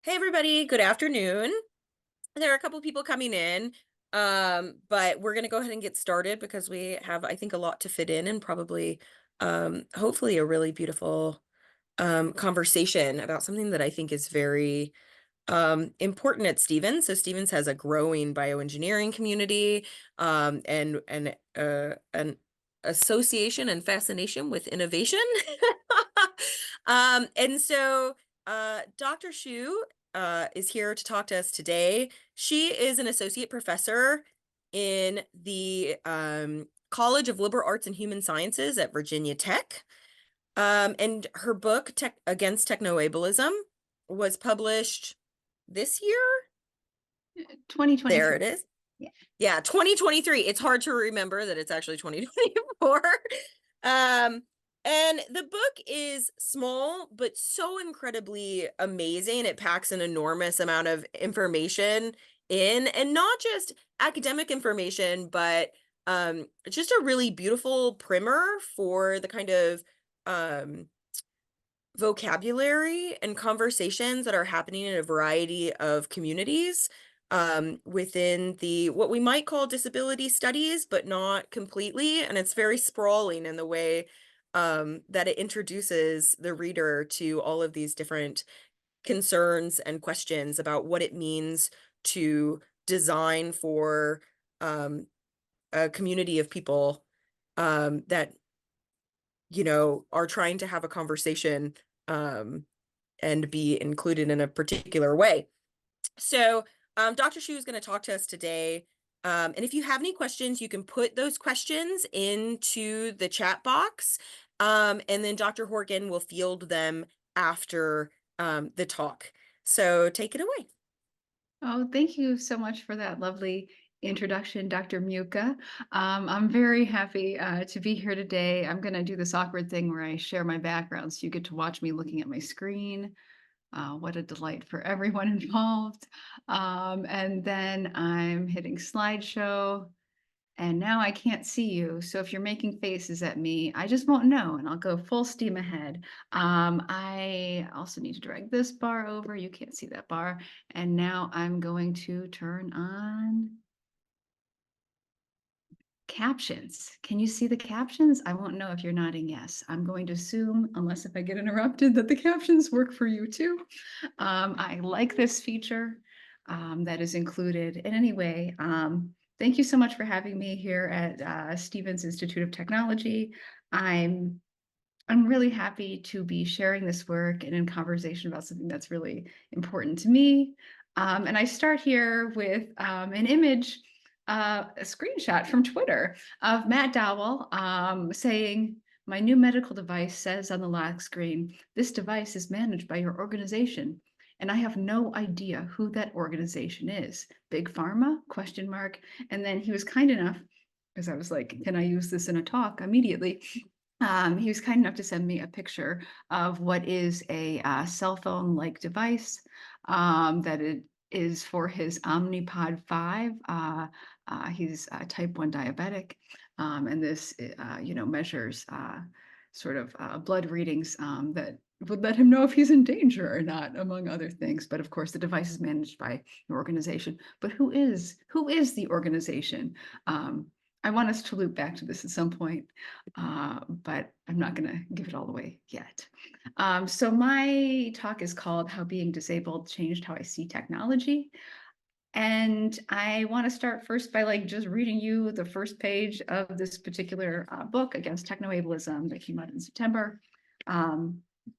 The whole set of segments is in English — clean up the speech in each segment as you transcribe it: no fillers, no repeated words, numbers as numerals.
Hey everybody, good afternoon. There are a couple people coming in, but we're going to go ahead and get started because we have, I think, a lot to fit in and probably, hopefully, a really beautiful conversation about something that I think is very important at Stevens. So Stevens has a growing bioengineering community and an association and fascination with innovation. Dr. Shew is here to talk to us today. She is an associate professor in the College of Liberal Arts and Human Sciences at Virginia Tech. And her book, Against Technoableism, was published this year. There 2023. it is. Yeah. Yeah, 2023. It's hard to remember that it's actually 2024. Um, and the book is small, but so incredibly amazing. It packs an enormous amount of information in, and not just academic information, but just a really beautiful primer for the kind of um, vocabulary and conversations that are happening in a variety of communities within the what we might call disability studies, but not completely. And it's very sprawling in the way that it introduces the reader to all of these different concerns and questions about what it means to design for a community of people that are trying to have a conversation um, and be included in a particular way. So, Dr. Shew is going to talk to us today. And if you have any questions, you can put those questions into the chat box. And then Dr. Horgan will field them after the talk. So take it away. Oh, thank you so much for that lovely introduction, Dr. Muka. I'm very happy to be here today. I'm going to do this awkward thing where I share my background so you get to watch me looking at my screen. What a delight for everyone involved. And then I'm hitting slideshow. And now I can't see you. So if you're making faces at me, I just won't know and I'll go full steam ahead. I also need to drag this bar over. You can't see that bar. And now I'm going to turn on captions. Can you see the captions? I won't know if you're nodding yes. I'm going to assume, unless if I get interrupted, that the captions work for you too. I like this feature that is included. And anyway, thank you so much for having me here at Stevens Institute of Technology. I'm really happy to be sharing this work and in conversation about something that's really important to me. And I start here with an image, a screenshot from Twitter of Matt Dowell saying, "My new medical device says on the lock screen, this device is managed by your organization. And I have no idea who that organization is. Big Pharma? Question mark." And then he was kind enough, because I was like, can I use this in a talk immediately? He was kind enough to send me a picture of what is a cell phone-like device that it is for his Omnipod 5. He's type 1 diabetic, and this measures sort of blood readings that would let him know if he's in danger or not, among other things. But of course, the device is managed by an organization. But who is the organization? I want us to loop back to this at some point, but I'm not going to give it all away yet. So my talk is called How Being Disabled Changed How I See Technology. And I want to start first by just reading you the first page of this particular book, Against Technoableism, that came out in September.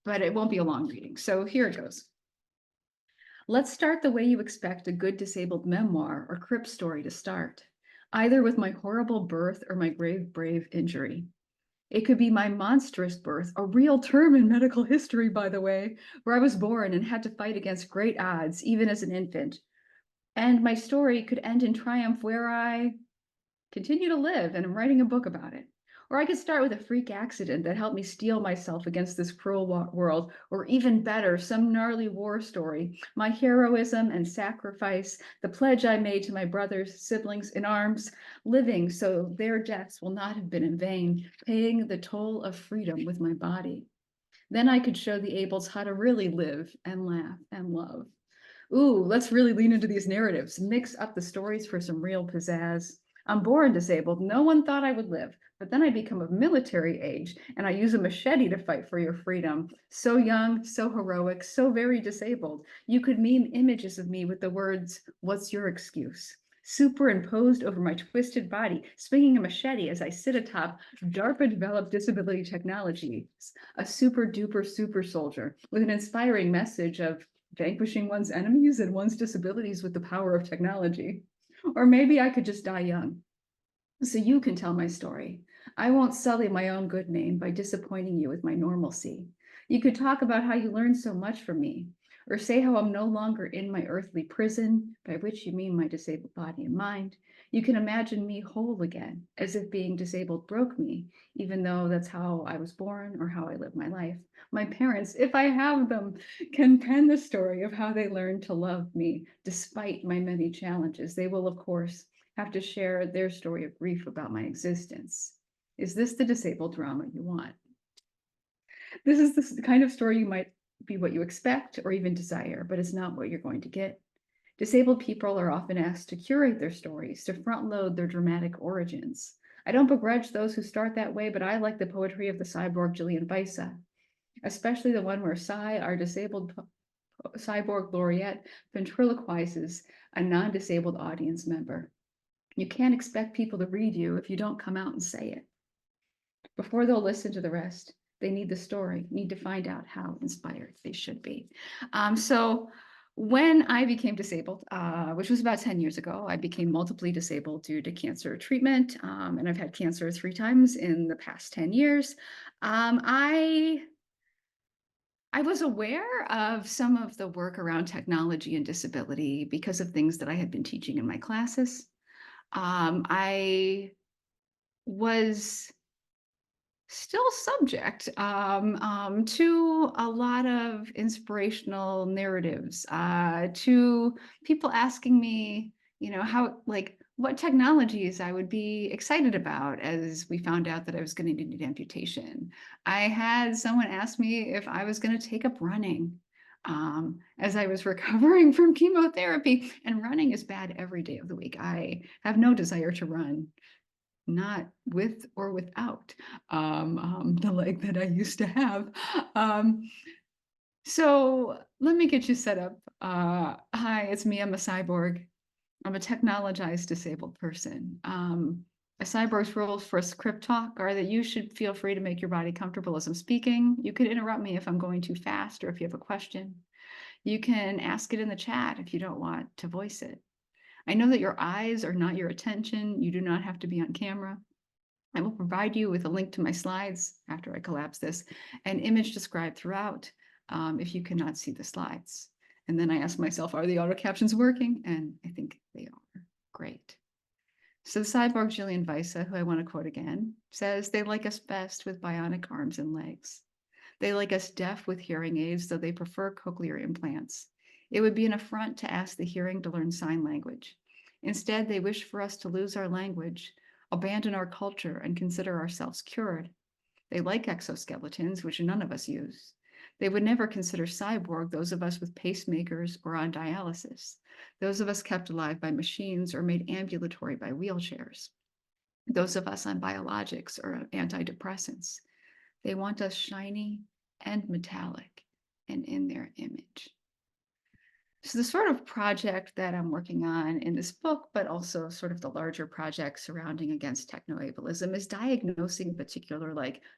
But it won't be a long reading. So here it goes. Let's start the way you expect a good disabled memoir or crib story to start, either with my horrible birth or my grave, brave injury. It could be my monstrous birth, a real term in medical history, by the way, where I was born and had to fight against great odds, even as an infant. And my story could end in triumph where I continue to live and I'm writing a book about it. Or I could start with a freak accident that helped me steel myself against this cruel world, or even better, some gnarly war story, my heroism and sacrifice, the pledge I made to my brothers, siblings in arms, living so their deaths will not have been in vain, paying the toll of freedom with my body. Then I could show the ables how to really live and laugh and love. Ooh, let's really lean into these narratives, mix up the stories for some real pizzazz. I'm born disabled. No one thought I would live, but then I become of military age and I use a machete to fight for your freedom. So young, so heroic, so very disabled. You could meme images of me with the words, "What's your excuse?" Superimposed over my twisted body, swinging a machete as I sit atop DARPA-developed disability technologies, a super duper super soldier with an inspiring message of vanquishing one's enemies and one's disabilities with the power of technology. Or maybe I could just die young, so you can tell my story. I won't sully my own good name by disappointing you with my normalcy. You could talk about how you learned so much from me, or say how I'm no longer in my earthly prison, by which you mean my disabled body and mind. You can imagine me whole again, as if being disabled broke me, even though that's how I was born or how I live my life. My parents, if I have them, can pen the story of how they learned to love me despite my many challenges. They will, of course, have to share their story of grief about my existence. Is this the disabled drama you want? This is the kind of story you might be what you expect or even desire, but it's not what you're going to get. Disabled people are often asked to curate their stories, to front load their dramatic origins. I don't begrudge those who start that way, but I like the poetry of the cyborg Jillian Visa, especially the one where Cy, our disabled cyborg laureate, ventriloquizes a non-disabled audience member. You can't expect people to read you if you don't come out and say it. Before they'll listen to the rest, they need the story, need to find out how inspired they should be. So when I became disabled, which was about 10 years ago, I became multiply disabled due to cancer treatment, and I've had cancer 3 times in the past 10 years. I was aware of some of the work around technology and disability because of things that I had been teaching in my classes. I was still subject to a lot of inspirational narratives, to people asking me, how, like, what technologies I would be excited about as we found out that I was going to need amputation. I had someone ask me if I was going to take up running as I was recovering from chemotherapy, and running is bad every day of the week. I have no desire to run, not with or without the leg that I used to have. Um, so let me get you set up. Hi, it's me. I'm a cyborg. I'm a technologized disabled person. A cyborg's rules for a script talk are that you should feel free to make your body comfortable as I'm speaking. You can interrupt me if I'm going too fast or if you have a question. You can ask it in the chat if you don't want to voice it. I know that your eyes are not your attention. You do not have to be on camera. I will provide you with a link to my slides after I collapse this, and image described throughout if you cannot see the slides. And then I ask myself, are the auto captions working? And I think they are. Great. So the cyborg Jillian Visa, who I want to quote again, says they like us best with bionic arms and legs. They like us deaf with hearing aids, though they prefer cochlear implants. It would be an affront to ask the hearing to learn sign language. Instead, they wish for us to lose our language, abandon our culture, and consider ourselves cured. They like exoskeletons, which none of us use. They would never consider cyborg those of us with pacemakers or on dialysis, those of us kept alive by machines or made ambulatory by wheelchairs, those of us on biologics or antidepressants. They want us shiny and metallic and in their image. So the sort of project that I'm working on in this book, but also sort of the larger project surrounding against technoableism, is diagnosing a particular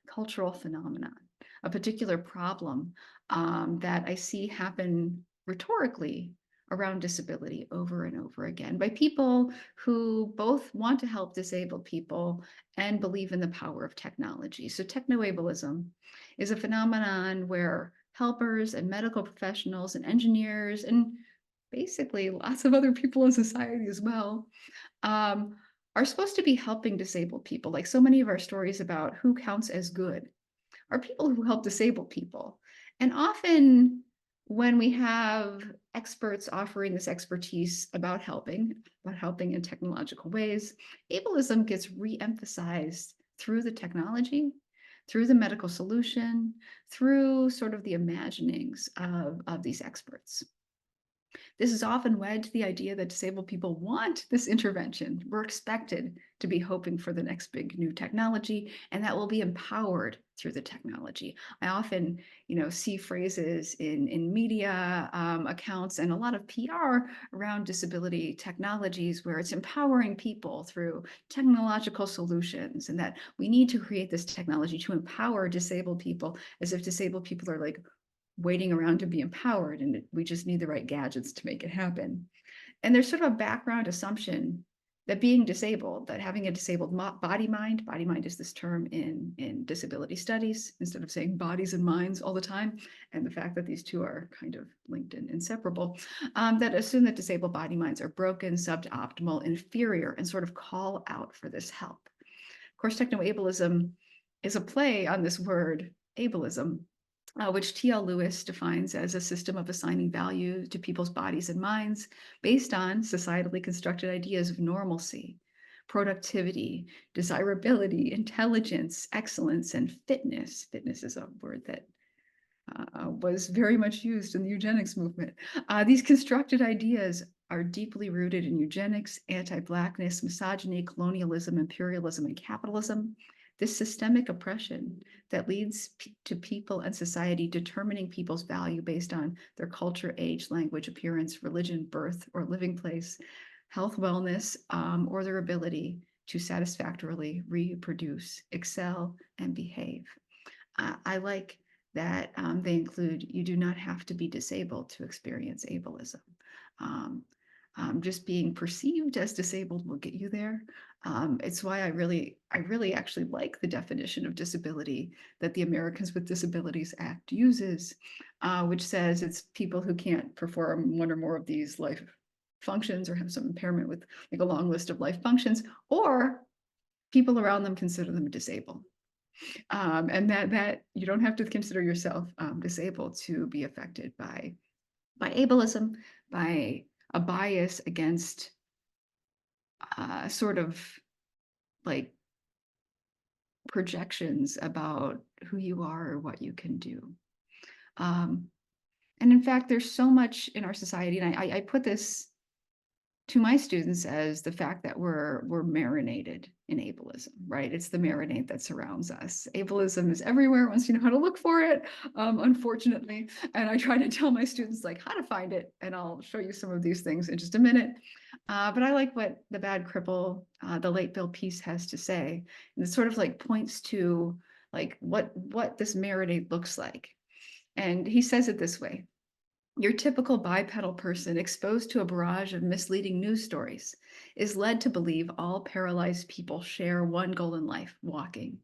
cultural phenomenon, a particular problem that I see happen rhetorically around disability over and over again by people who both want to help disabled people and believe in the power of technology. So technoableism is a phenomenon where helpers and medical professionals and engineers and basically lots of other people in society as well are supposed to be helping disabled people. Like so many of our stories about who counts as good are people who help disabled people. And often when we have experts offering this expertise about helping in technological ways, ableism gets re-emphasized through the technology, through the medical solution, through sort of the imaginings of these experts. This is often wed to the idea that disabled people want this intervention. We're expected to be hoping for the next big new technology, and that will be empowered through the technology. I often, see phrases in media accounts and a lot of PR around disability technologies where it's empowering people through technological solutions, and that we need to create this technology to empower disabled people, as if disabled people are like waiting around to be empowered and we just need the right gadgets to make it happen. And there's sort of a background assumption that being disabled, that having a disabled body mind is this term in disability studies, instead of saying bodies and minds all the time, and the fact that these two are kind of linked and inseparable, that assume that disabled body minds are broken, suboptimal, inferior, and sort of call out for this help. Of course, technoableism is a play on this word ableism, which T.L. Lewis defines as a system of assigning value to people's bodies and minds based on societally constructed ideas of normalcy, productivity, desirability, intelligence, excellence, and fitness. Fitness is a word that was very much used in the eugenics movement. These constructed ideas are deeply rooted in eugenics, anti-Blackness, misogyny, colonialism, imperialism, and capitalism. This systemic oppression that leads to people and society determining people's value based on their culture, age, language, appearance, religion, birth, or living place, health, wellness, or their ability to satisfactorily reproduce, excel, and behave. I like that they include, you do not have to be disabled to experience ableism. Um, just being perceived as disabled will get you there. It's why I really actually like the definition of disability that the Americans with Disabilities Act uses, which says it's people who can't perform one or more of these life functions or have some impairment with like a long list of life functions, or people around them consider them disabled. And that you don't have to consider yourself disabled to be affected by ableism, by a bias against sort of like projections about who you are or what you can do. Um, and in fact, there's so much in our society, and I put this to my students as the fact that we're marinated in ableism, right? It's the marinade that surrounds us. Ableism is everywhere once you know how to look for it, unfortunately. And I try to tell my students like how to find it, and I'll show you some of these things in just a minute. But I like what the bad cripple, the late Bill Peace, has to say. And it sort of like points to like what this marinade looks like. And he says it this way: your typical bipedal person exposed to a barrage of misleading news stories is led to believe all paralyzed people share one goal in life: walking.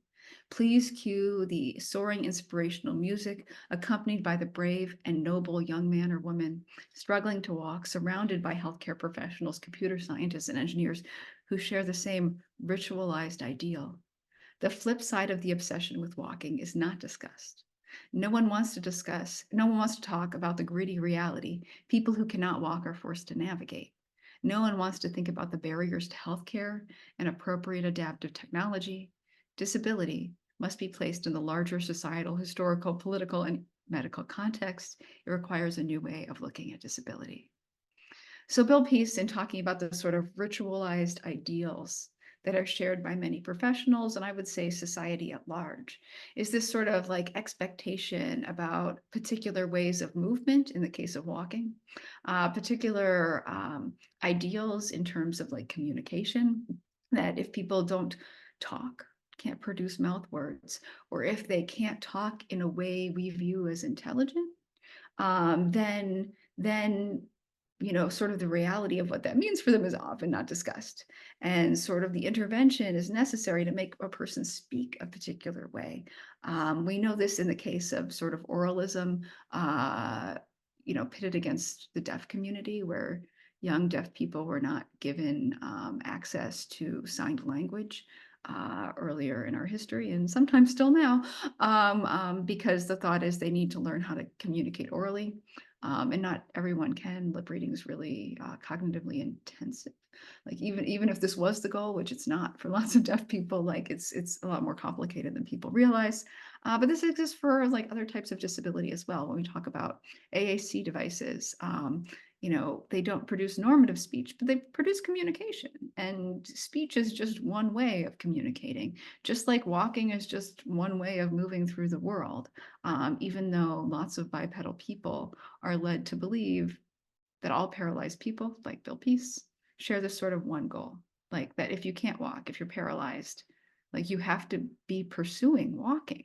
Please cue the soaring inspirational music accompanied by the brave and noble young man or woman struggling to walk, surrounded by healthcare professionals, computer scientists, and engineers who share the same ritualized ideal. The flip side of the obsession with walking is not discussed. No one wants to talk about the gritty reality people who cannot walk are forced to navigate. No one wants to think about the barriers to healthcare and appropriate adaptive technology. Disability must be placed in the larger societal, historical, political, and medical context. It requires a new way of looking at disability. So Bill Peace, in talking about the sort of ritualized ideals that are shared by many professionals, and I would say society at large, is this sort of like expectation about particular ways of movement in the case of walking, particular ideals in terms of like communication, that if people don't talk, can't produce mouth words, or if they can't talk in a way we view as intelligent, then sort of the reality of what that means for them is often not discussed. And sort of the intervention is necessary to make a person speak a particular way. We know this in the case of sort of oralism, pitted against the deaf community, where young deaf people were not given access to signed language earlier in our history, and sometimes still now, because the thought is they need to learn how to communicate orally. And not everyone can. Lip reading is really cognitively intensive. Like even if this was the goal, which it's not for lots of deaf people, like it's a lot more complicated than people realize. But this exists for like other types of disability as well. When we talk about AAC devices, they don't produce normative speech, but they produce communication. And speech is just one way of communicating, just like walking is just one way of moving through the world. Even though lots of bipedal people are led to believe that all paralyzed people, like Bill Peace, share this sort of one goal, like that if you can't walk, if you're paralyzed, like you have to be pursuing walking.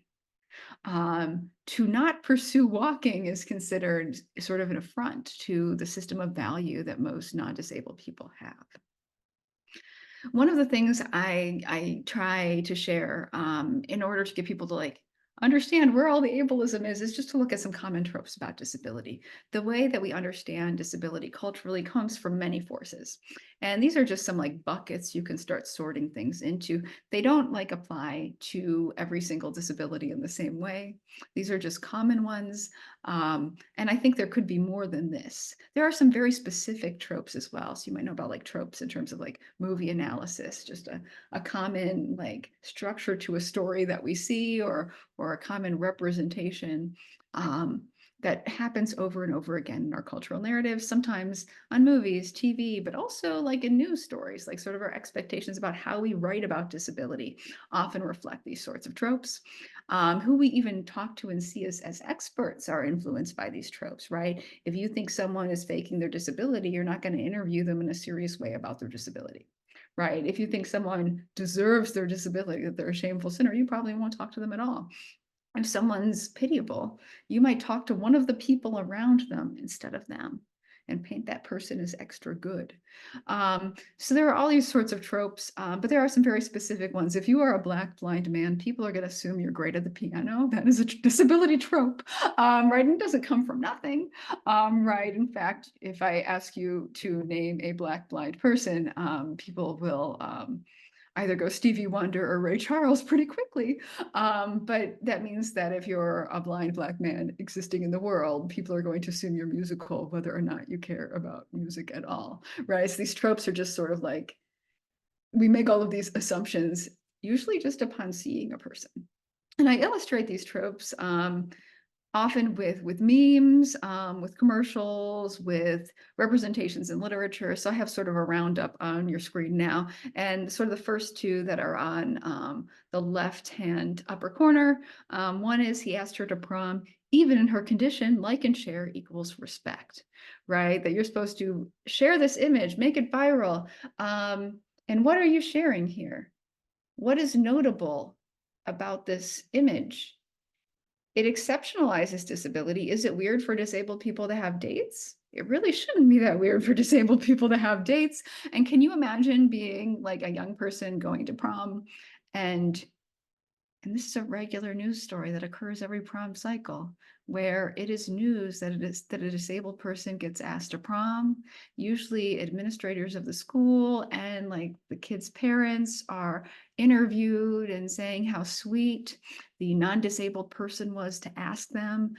To not pursue walking is considered sort of an affront to the system of value that most non-disabled people have. One of the things I try to share in order to get people to like understand where all the ableism is just to look at some common tropes about disability. The way that we understand disability culturally comes from many forces. And these are just some like buckets you can start sorting things into. They don't like apply to every single disability in the same way. These are just common ones. And I think there could be more than this. There are some very specific tropes as well. So you might know about like tropes in terms of like movie analysis, just a common like structure to a story that we see, or a common representation that happens over and over again in our cultural narratives, sometimes on movies, TV, but also like in news stories, like sort of our expectations about how we write about disability often reflect these sorts of tropes. Who we even talk to and see as experts are influenced by these tropes, right? If you think someone is faking their disability, you're not going to interview them in a serious way about their disability, right? If you think someone deserves their disability, that they're a shameful sinner, you probably won't talk to them at all. If someone's pitiable, you might talk to one of the people around them instead of them and paint that person as extra good. So there are all these sorts of tropes, but there are some very specific ones. If you are a Black blind man, people are going to assume you're great at the piano. That is a disability trope, right? And it doesn't come from nothing, right? In fact, if I ask you to name a Black blind person, people will either go Stevie Wonder or Ray Charles pretty quickly. But that means that if you're a blind Black man existing in the world, people are going to assume you're musical, whether or not you care about music at all, right? So these tropes are just sort of like, we make all of these assumptions, usually just upon seeing a person. And I illustrate these tropes often with memes, with commercials, with representations in literature. So I have sort of a roundup on your screen now. And sort of the first two that are on the left-hand upper corner. One is he asked her to prom, even in her condition, like and share equals respect, right? That you're supposed to share this image, make it viral. And what are you sharing here? What is notable about this image? It exceptionalizes disability. Is it weird for disabled people to have dates? It really shouldn't be that weird for disabled people to have dates. And can you imagine being like a young person going to prom and this is a regular news story that occurs every prom cycle, where it is news that a disabled person gets asked to prom. Usually administrators of the school and like the kids' parents are interviewed and saying how sweet the non-disabled person was to ask them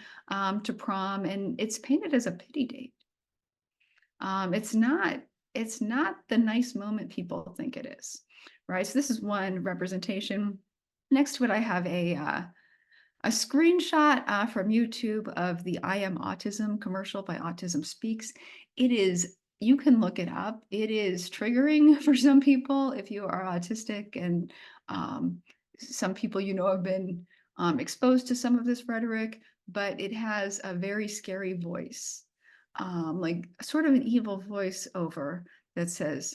to prom, and it's painted as a pity date. It's not. It's not the nice moment people think it is, right? So this is one representation. Next to it, I have a screenshot from YouTube of the I Am Autism commercial by Autism Speaks. It is, you can look it up. It is triggering for some people if you are autistic, and some people have been exposed to some of this rhetoric, but it has a very scary voice, like sort of an evil voice over that says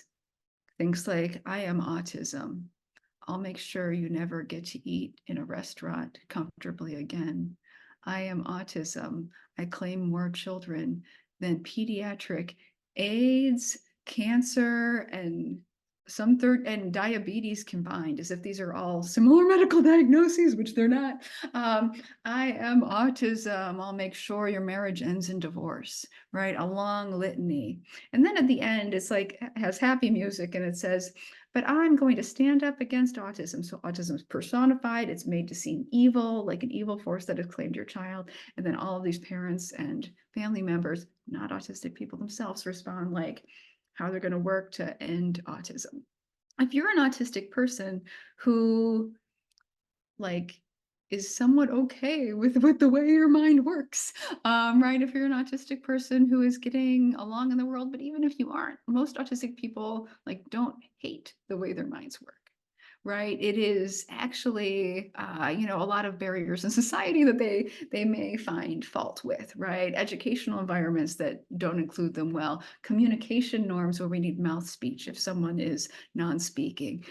things like, I am autism. I'll make sure you never get to eat in a restaurant comfortably again. I am autism. I claim more children than pediatric AIDS, cancer, and and diabetes combined, as if these are all similar medical diagnoses, which they're not. I am autism. I'll make sure your marriage ends in divorce, right? A long litany. And then at the end, it's like, it has happy music and it says, but I'm going to stand up against autism. So autism is personified. It's made to seem evil, like an evil force that has claimed your child. And then all of these parents and family members, not autistic people themselves, respond like how they're going to work to end autism. If you're an autistic person who like is somewhat okay with the way your mind works, right? If you're an autistic person who is getting along in the world, but even if you aren't, most autistic people like don't hate the way their minds work. Right. It is actually, a lot of barriers in society that they may find fault with, right? Educational environments that don't include them well, communication norms where we need mouth speech if someone is non-speaking,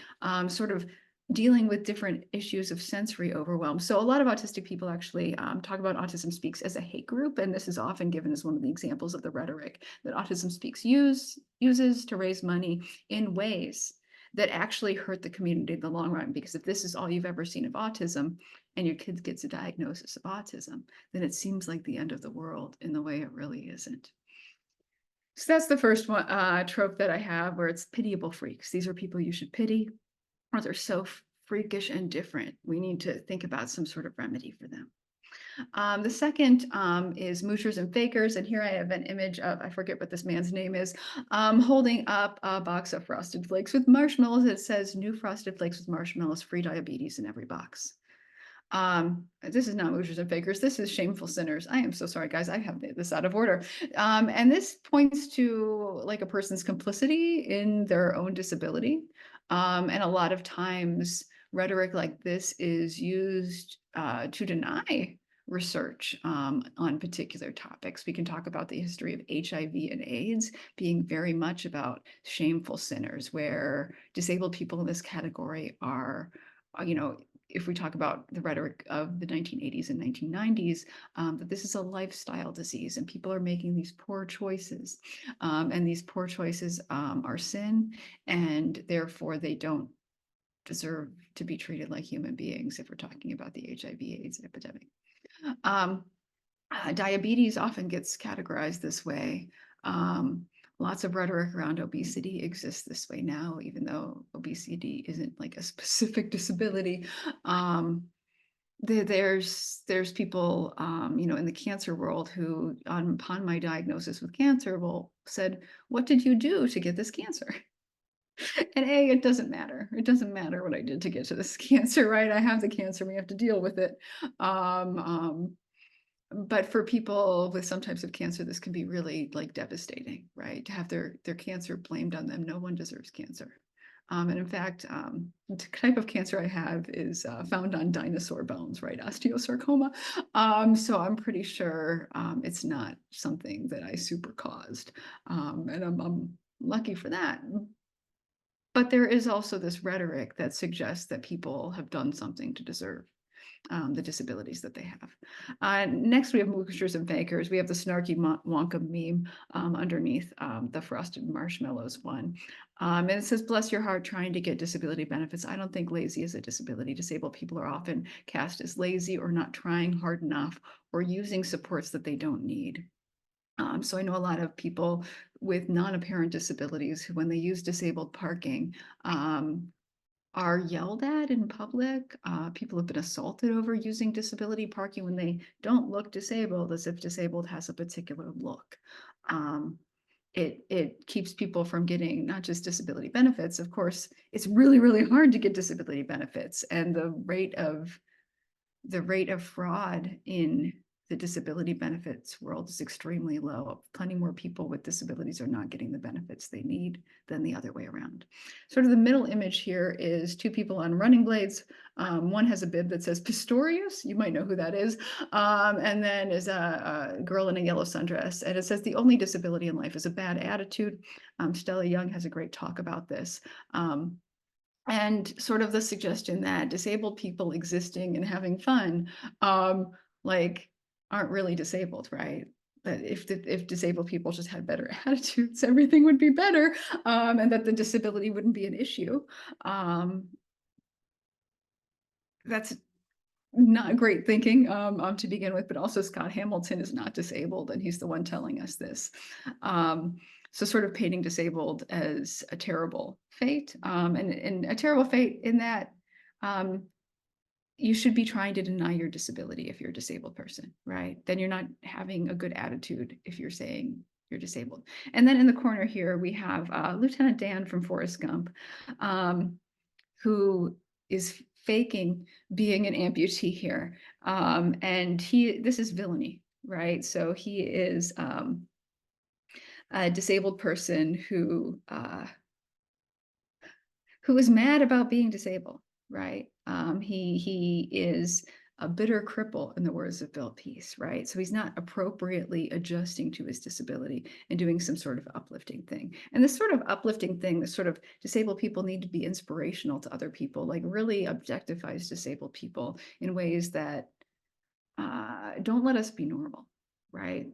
sort of dealing with different issues of sensory overwhelm. So a lot of autistic people actually talk about Autism Speaks as a hate group, and this is often given as one of the examples of the rhetoric that Autism Speaks uses to raise money in ways that actually hurt the community in the long run. Because if this is all you've ever seen of autism and your kid gets a diagnosis of autism, then it seems like the end of the world in the way it really isn't. So that's the first one trope that I have, where it's pitiable freaks. These are people you should pity, or they're so freakish and different. We need to think about some sort of remedy for them. The second is moochers and fakers. And here I have an image of, I forget what this man's name is, holding up a box of Frosted Flakes with marshmallows. It says new Frosted Flakes with marshmallows, free diabetes in every box. This is not moochers and fakers. This is shameful sinners. I am so sorry, guys. I have this out of order. And this points to like a person's complicity in their own disability. And a lot of times rhetoric like this is used to deny research on particular topics. We can talk about the history of HIV and AIDS being very much about shameful sinners, where disabled people in this category are, if we talk about the rhetoric of the 1980s and 1990s, that this is a lifestyle disease and people are making these poor choices. And these poor choices are sin, and therefore they don't deserve to be treated like human beings if we're talking about the HIV/AIDS epidemic. Diabetes often gets categorized this way. Lots of rhetoric around obesity exists this way now, even though obesity isn't like a specific disability. There's people, in the cancer world who, upon my diagnosis with cancer, said, "What did you do to get this cancer?" And it doesn't matter. It doesn't matter what I did to get to this cancer, right? I have the cancer. We have to deal with it. Um, um, but for people with some types of cancer, this can be really like devastating, right? To have their cancer blamed on them. No one deserves cancer. And in fact, the type of cancer I have is found on dinosaur bones, right? Osteosarcoma. So I'm pretty sure it's not something that I super caused. And I'm lucky for that. But there is also this rhetoric that suggests that people have done something to deserve the disabilities that they have. Next, we have moochers and fakers. We have the snarky Wonka meme underneath the frosted marshmallows one. And it says, "Bless your heart, trying to get disability benefits. I don't think lazy is a disability. Disabled people are often cast as lazy or not trying hard enough or using supports that they don't need." So I know a lot of people with non-apparent disabilities who, when they use disabled parking, are yelled at in public. People have been assaulted over using disability parking when they don't look disabled, as if disabled has a particular look. Um, it keeps people from getting not just disability benefits. Of course, it's really, really hard to get disability benefits, and the rate of fraud in the disability benefits world is extremely low. Plenty more people with disabilities are not getting the benefits they need than the other way around. Sort of the middle image here is two people on running blades. One has a bib that says Pistorius. You might know who that is. And then is a girl in a yellow sundress. And it says, "The only disability in life is a bad attitude." Stella Young has a great talk about this. And sort of the suggestion that disabled people existing and having fun, like, aren't really disabled, right? That if disabled people just had better attitudes, everything would be better, and that the disability wouldn't be an issue. Um, that's not great thinking to begin with, but also Scott Hamilton is not disabled, and he's the one telling us this. So sort of painting disabled as a terrible fate, and a terrible fate in that you should be trying to deny your disability if you're a disabled person, right? Then you're not having a good attitude if you're saying you're disabled. And then in the corner here, we have Lieutenant Dan from Forrest Gump, who is faking being an amputee here. And this is villainy, right? So he is a disabled person who is mad about being disabled, right? He is a bitter cripple, in the words of Bill Peace, right? So he's not appropriately adjusting to his disability and doing some sort of uplifting thing. And this sort of uplifting thing, this sort of disabled people need to be inspirational to other people, like really objectifies disabled people in ways that don't let us be normal, right?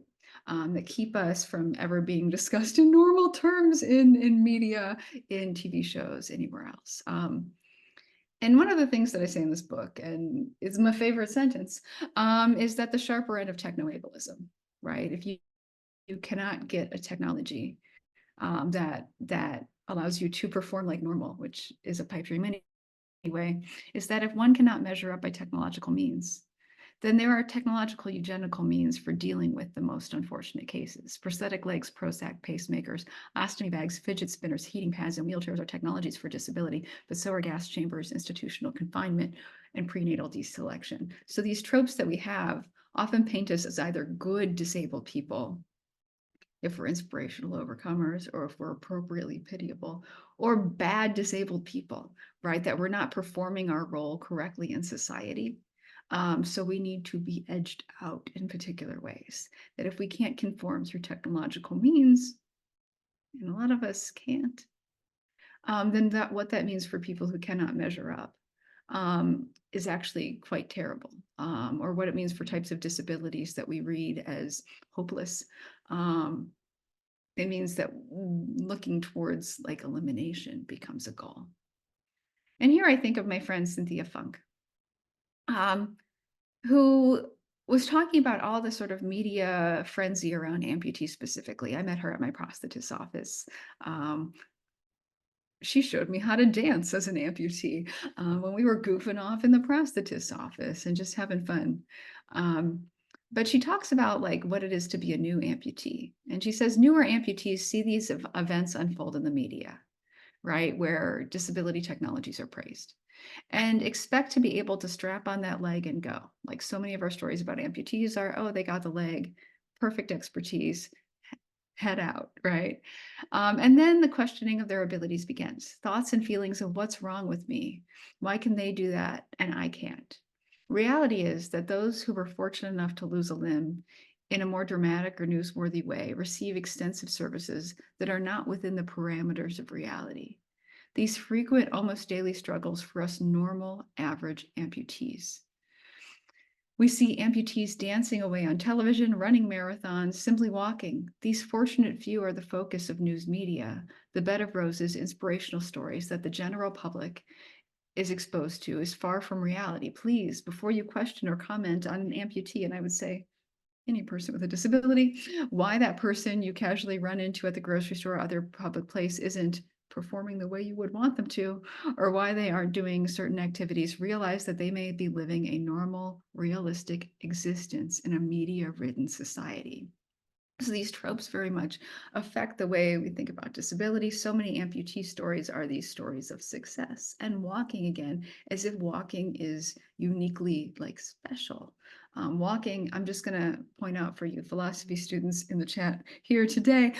That keep us from ever being discussed in normal terms in media, in TV shows, anywhere else. And one of the things that I say in this book, and it's my favorite sentence, is that the sharper end of technoableism, right? If you cannot get a technology that allows you to perform like normal, which is a pipe dream anyway, is that if one cannot measure up by technological means, then there are technological eugenical means for dealing with the most unfortunate cases. Prosthetic legs, Prozac, pacemakers, ostomy bags, fidget spinners, heating pads, and wheelchairs are technologies for disability, but so are gas chambers, institutional confinement, and prenatal deselection. So these tropes that we have often paint us as either good disabled people, if we're inspirational overcomers, or if we're appropriately pitiable, or bad disabled people, right? That we're not performing our role correctly in society. So we need to be edged out in particular ways. That if we can't conform through technological means, and a lot of us can't, then what that means for people who cannot measure up is actually quite terrible. Or what it means for types of disabilities that we read as hopeless. It means that looking towards like elimination becomes a goal. And here I think of my friend Cynthia Funk, who was talking about all the sort of media frenzy around amputees specifically. I met her at my prosthetist's office. She showed me how to dance as an amputee when we were goofing off in the prosthetist's office and just having fun. But she talks about like what it is to be a new amputee. And she says newer amputees see these events unfold in the media, right? Where disability technologies are praised and expect to be able to strap on that leg and go. Like so many of our stories about amputees are, oh, they got the leg, perfect expertise, head out, right? And then the questioning of their abilities begins. Thoughts and feelings of what's wrong with me? Why can they do that and I can't? Reality is that those who were fortunate enough to lose a limb in a more dramatic or newsworthy way receive extensive services that are not within the parameters of reality. These frequent, almost daily struggles for us normal, average amputees. We see amputees dancing away on television, running marathons, simply walking. These fortunate few are the focus of news media, the bed of roses, inspirational stories that the general public is exposed to is far from reality. Please, before you question or comment on an amputee, and I would say any person with a disability, why that person you casually run into at the grocery store or other public place isn't performing the way you would want them to, or why they aren't doing certain activities, realize that they may be living a normal, realistic existence in a media-ridden society. So these tropes very much affect the way we think about disability. So many amputee stories are these stories of success and walking again, as if walking is uniquely like special. Walking, I'm just going to point out for you philosophy students in the chat here today,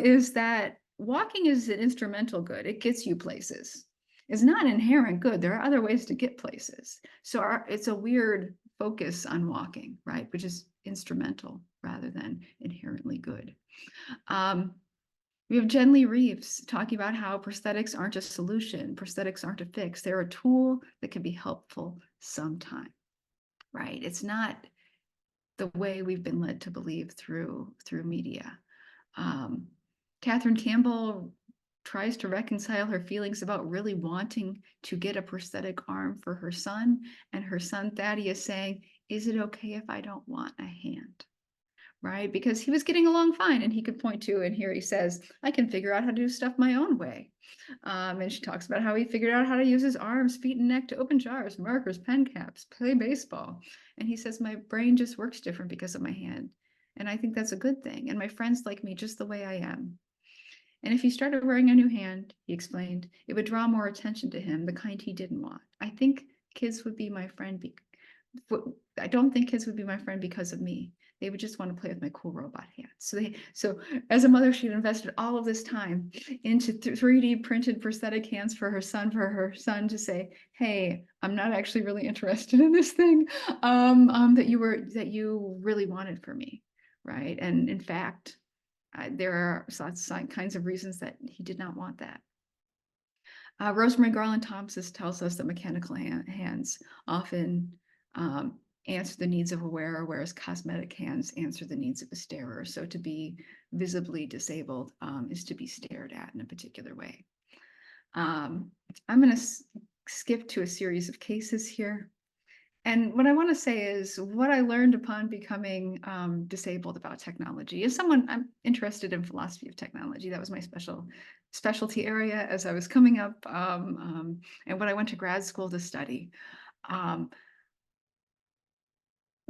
is that walking is an instrumental good. It gets you places. It's not an inherent good. There are other ways to get places. So it's a weird focus on walking, right? Which is instrumental rather than inherently good. We have Jen Lee Reeves talking about how prosthetics aren't a solution. Prosthetics aren't a fix. They're a tool that can be helpful sometime, right? It's not the way we've been led to believe through media. Catherine Campbell tries to reconcile her feelings about really wanting to get a prosthetic arm for her son, and her son Thaddeus saying, is it okay if I don't want a hand? Right? Because he was getting along fine and he could point to, and here he says, I can figure out how to do stuff my own way. And she talks about how he figured out how to use his arms, feet, and neck to open jars, markers, pen caps, play baseball. And he says, my brain just works different because of my hand. And I think that's a good thing. And my friends like me just the way I am. And if he started wearing a new hand, he explained, it would draw more attention to him, the kind he didn't want. I think kids would be my friend. I don't think kids would be my friend because of me. They would just want to play with my cool robot hands. So as a mother, she'd invested all of this time into 3D printed prosthetic hands for her son to say, "Hey, I'm not actually really interested in this thing that you really wanted for me," right? And in fact, there are lots of kinds of reasons that he did not want that. Rosemary Garland Thompson tells us that mechanical hands often answer the needs of a wearer, whereas cosmetic hands answer the needs of a starer. So to be visibly disabled is to be stared at in a particular way. I'm going to skip to a series of cases here. And what I want to say is what I learned upon becoming disabled about technology. As someone, I'm interested in philosophy of technology. That was my specialty area as I was coming up, and when I went to grad school to study.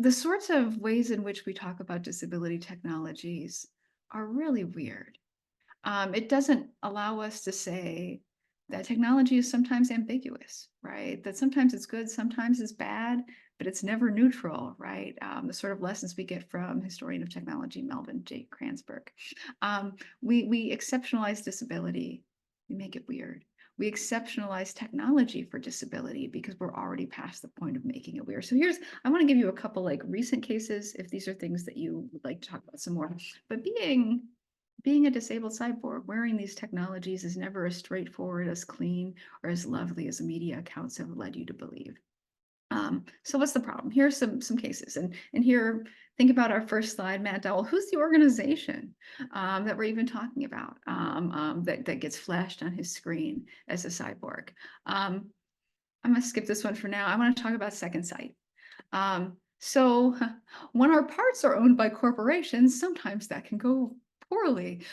The sorts of ways in which we talk about disability technologies are really weird. It doesn't allow us to say that technology is sometimes ambiguous, right? That sometimes it's good, sometimes it's bad, but it's never neutral, right? The sort of lessons we get from historian of technology, Melvin J. Kranzberg. We exceptionalize disability, we make it weird. We exceptionalize technology for disability because we're already past the point of making it weird. So I want to give you a couple like recent cases if these are things that you would like to talk about some more. But being a disabled cyborg, wearing these technologies is never as straightforward, as clean, or as lovely as the media accounts have led you to believe. So what's the problem? Here's some cases. And here, think about our first slide, Matt Dowell. Who's the organization that we're even talking about that gets flashed on his screen as a cyborg? I'm going to skip this one for now. I want to talk about Second Sight. So when our parts are owned by corporations, sometimes that can go poorly.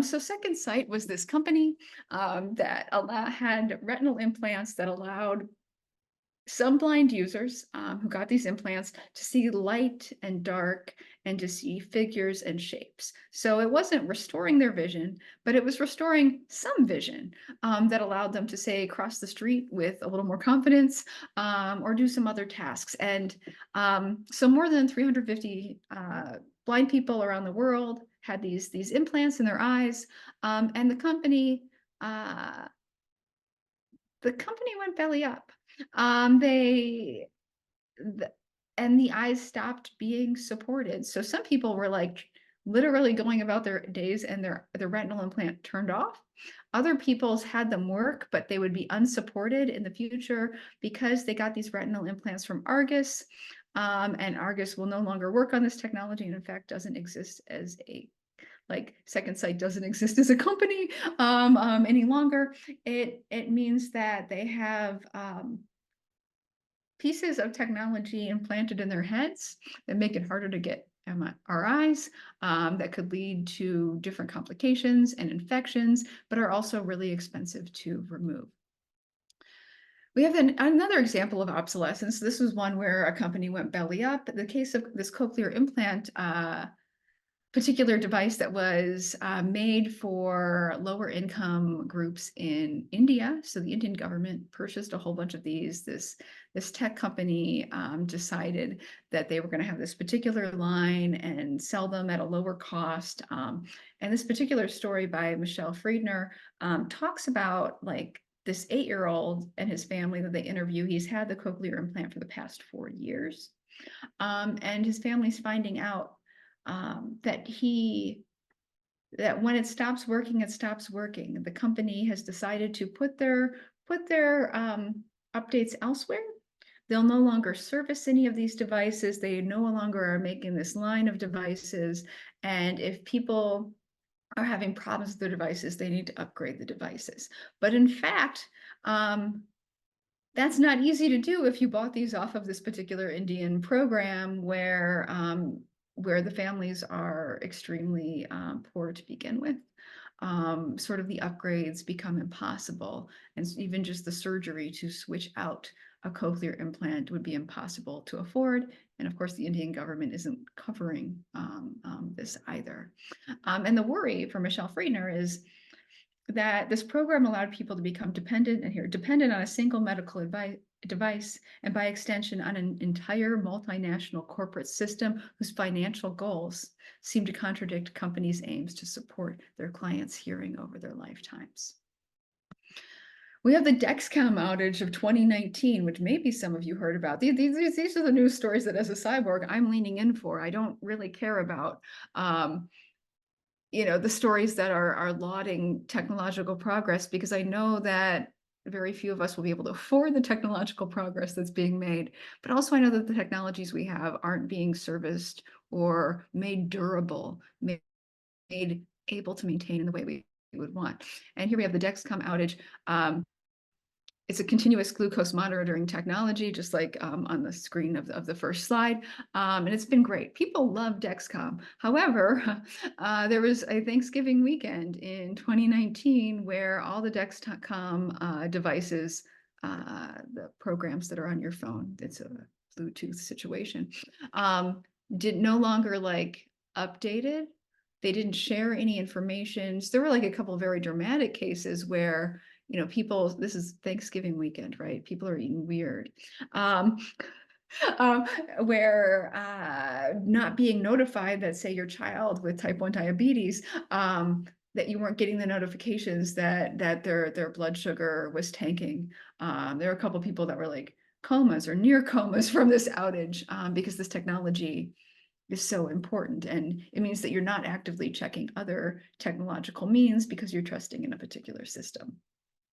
So Second Sight was this company that had retinal implants that allowed some blind users who got these implants to see light and dark and to see figures and shapes. So it wasn't restoring their vision, but it was restoring some vision that allowed them to, say, cross the street with a little more confidence or do some other tasks. And so more than 350 blind people around the world had these implants in their eyes, and the company went belly up. And the eyes stopped being supported. So some people were like literally going about their days and their retinal implant turned off. Other people's had them work, but they would be unsupported in the future because they got these retinal implants from Argus. And Argus will no longer work on this technology, and in fact doesn't exist as Second Sight doesn't exist as a company any longer. It means that they have pieces of technology implanted in their heads that make it harder to get MRIs, that could lead to different complications and infections, but are also really expensive to remove. We have another example of obsolescence. This was one where a company went belly up. The case of this cochlear implant particular device that was made for lower income groups in India. So the Indian government purchased a whole bunch of these. This tech company decided that they were going to have this particular line and sell them at a lower cost. And this particular story by Michelle Friedner talks about this 8-year-old and his family that they interview. He's had the cochlear implant for the past 4 years. And his family's finding out that when it stops working, it stops working. The company has decided to put their updates elsewhere. They'll no longer service any of these devices. They no longer are making this line of devices. And if people are having problems with their devices, they need to upgrade the devices. But in fact, that's not easy to do if you bought these off of this particular Indian program where the families are extremely poor to begin with. Sort of the upgrades become impossible, and even just the surgery to switch out a cochlear implant would be impossible to afford. And of course, the Indian government isn't covering this either. And the worry for Michelle Friedner is that this program allowed people to become dependent on a single medical device, and by extension on an entire multinational corporate system whose financial goals seem to contradict companies' aims to support their clients' hearing over their lifetimes. We have the Dexcom outage of 2019, which maybe some of you heard about. These are the news stories that as a cyborg, I'm leaning in for. I don't really care about the stories that are lauding technological progress, because I know that very few of us will be able to afford the technological progress that's being made. But also I know that the technologies we have aren't being serviced or made durable, made able to maintain in the way we would want. And here we have the Dexcom outage. It's a continuous glucose monitoring technology, just like on the screen of the first slide. And it's been great. People love Dexcom. However, there was a Thanksgiving weekend in 2019 where all the Dexcom devices, the programs that are on your phone, it's a Bluetooth situation, did no longer updated. They didn't share any information. So there were a couple of very dramatic cases where people, this is Thanksgiving weekend, right? People are eating weird. Um, where not being notified that, say, your child with type 1 diabetes, that you weren't getting the notifications that their blood sugar was tanking. There were a couple of people that were comas or near comas from this outage, because this technology is so important. And it means that you're not actively checking other technological means because you're trusting in a particular system.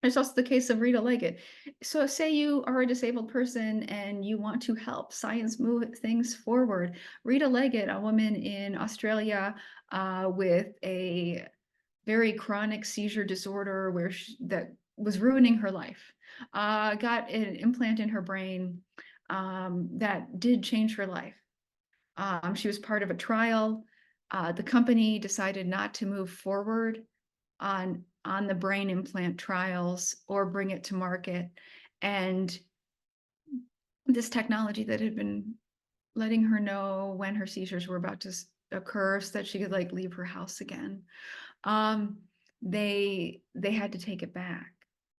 There's also the case of Rita Leggett. So say you are a disabled person and you want to help science move things forward. Rita Leggett, a woman in Australia with a very chronic seizure disorder that was ruining her life, got an implant in her brain that did change her life. She was part of a trial. The company decided not to move forward on the brain implant trials or bring it to market. And this technology that had been letting her know when her seizures were about to occur so that she could leave her house again, they had to take it back.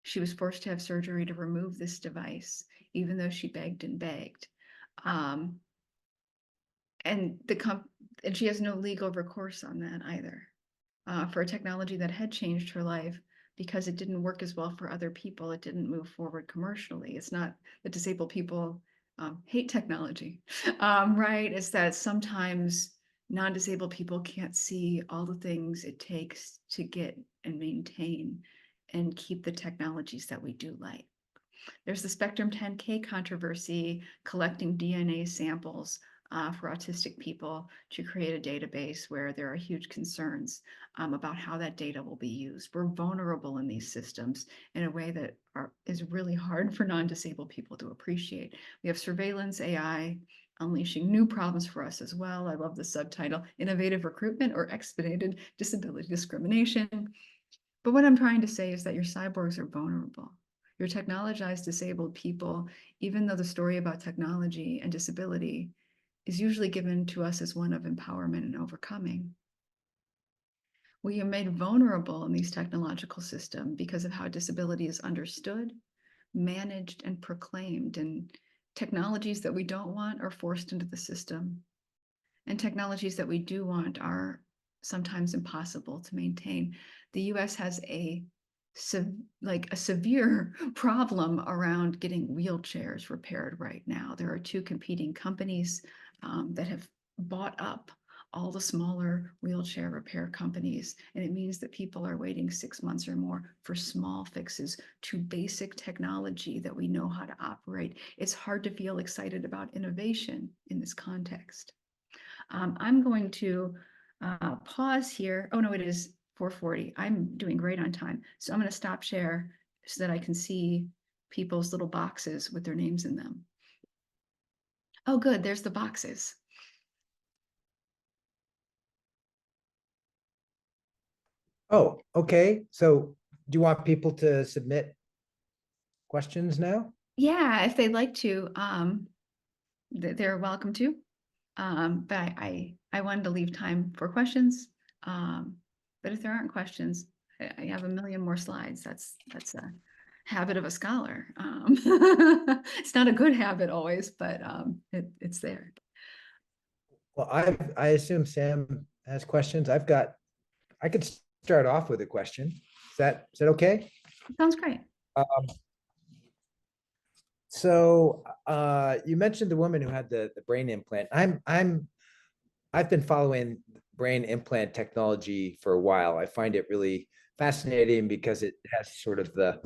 She was forced to have surgery to remove this device, even though she begged and begged. And she has no legal recourse on that either, for a technology that had changed her life. Because it didn't work as well for other people, it didn't move forward commercially. It's not that disabled people hate technology, right? It's that sometimes non-disabled people can't see all the things it takes to get and maintain and keep the technologies that we do like. There's the Spectrum 10K controversy, collecting DNA samples for autistic people to create a database where there are huge concerns about how that data will be used. We're vulnerable in these systems in a way that is really hard for non-disabled people to appreciate. We have surveillance AI unleashing new problems for us as well. I love the subtitle, Innovative Recruitment or Expedited Disability Discrimination. But what I'm trying to say is that your cyborgs are vulnerable. Your technologized disabled people, even though the story about technology and disability is usually given to us as one of empowerment and overcoming, we are made vulnerable in these technological systems because of how disability is understood, managed, and proclaimed. And technologies that we don't want are forced into the system. And technologies that we do want are sometimes impossible to maintain. The US has a severe problem around getting wheelchairs repaired right now. There are two competing companies that have bought up all the smaller wheelchair repair companies. And it means that people are waiting 6 months or more for small fixes to basic technology that we know how to operate. It's hard to feel excited about innovation in this context. I'm going to pause here. Oh no, it is 4:40. I'm doing great on time. So I'm going to stop share so that I can see people's little boxes with their names in them. Oh, good. There's the boxes. Oh, okay. So do you want people to submit questions now? Yeah, if they'd like to, they're welcome to. But I wanted to leave time for questions. But if there aren't questions, I have a million more slides. That's a habit of a scholar. It's not a good habit always, but it's there. Well, I assume Sam has questions. I could start off with a question. Is that okay? Sounds great. So you mentioned the woman who had the brain implant. I've been following brain implant technology for a while. I find it really fascinating because it has sort of the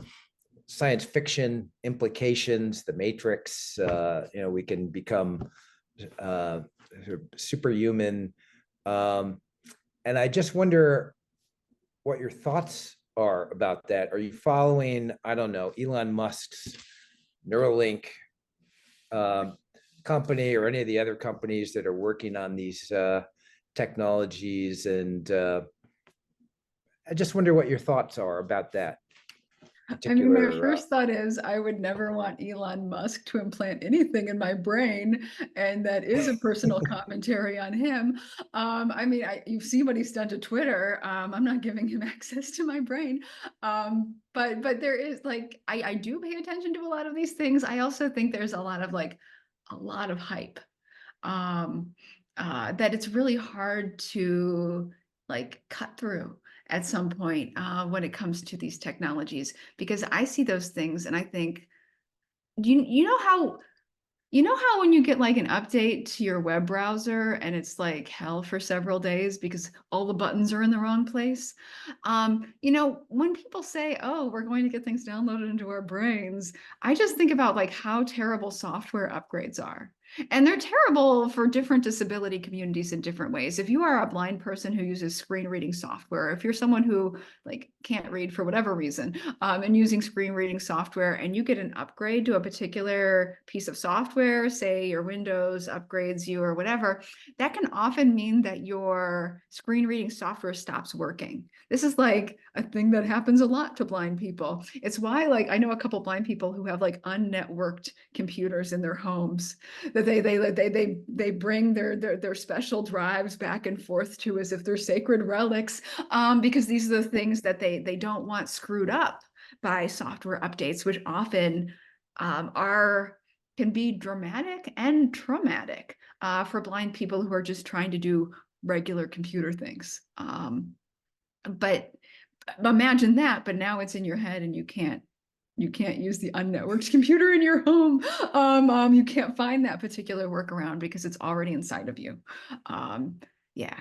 science fiction implications, the matrix, we can become sort of superhuman. And I just wonder what your thoughts are about that. Are you following, I don't know, Elon Musk's Neuralink company or any of the other companies that are working on these technologies? And I just wonder what your thoughts are about that I mean, my particular. first thought is I would never want Elon Musk to implant anything in my brain, and that is a personal commentary on him. I mean, you've seen what he's done to Twitter. I'm not giving him access to my brain. But there is like I do pay attention to a lot of these things. I also think there's a lot of hype. That it's really hard to like cut through at some point when it comes to these technologies, because I see those things and I think, you know how when you get like an update to your web browser and it's like hell for several days because all the buttons are in the wrong place? When people say, oh, we're going to get things downloaded into our brains, I just think about like how terrible software upgrades are. And they're terrible for different disability communities in different ways. If you are a blind person who uses screen reading software, if you're someone who like can't read for whatever reason, and using screen reading software, and you get an upgrade to a particular piece of software, say your Windows upgrades you or whatever, that can often mean that your screen reading software stops working. This is like a thing that happens a lot to blind people. It's why like I know a couple blind people who have like unnetworked computers in their homes that they bring their special drives back and forth to as if they're sacred relics, because these are the things that they don't want screwed up by software updates, which often can be dramatic and traumatic for blind people who are just trying to do regular computer things. But imagine that, but now it's in your head and you can't use the unnetworked computer in your home. You can't find that particular workaround because it's already inside of you. Yeah,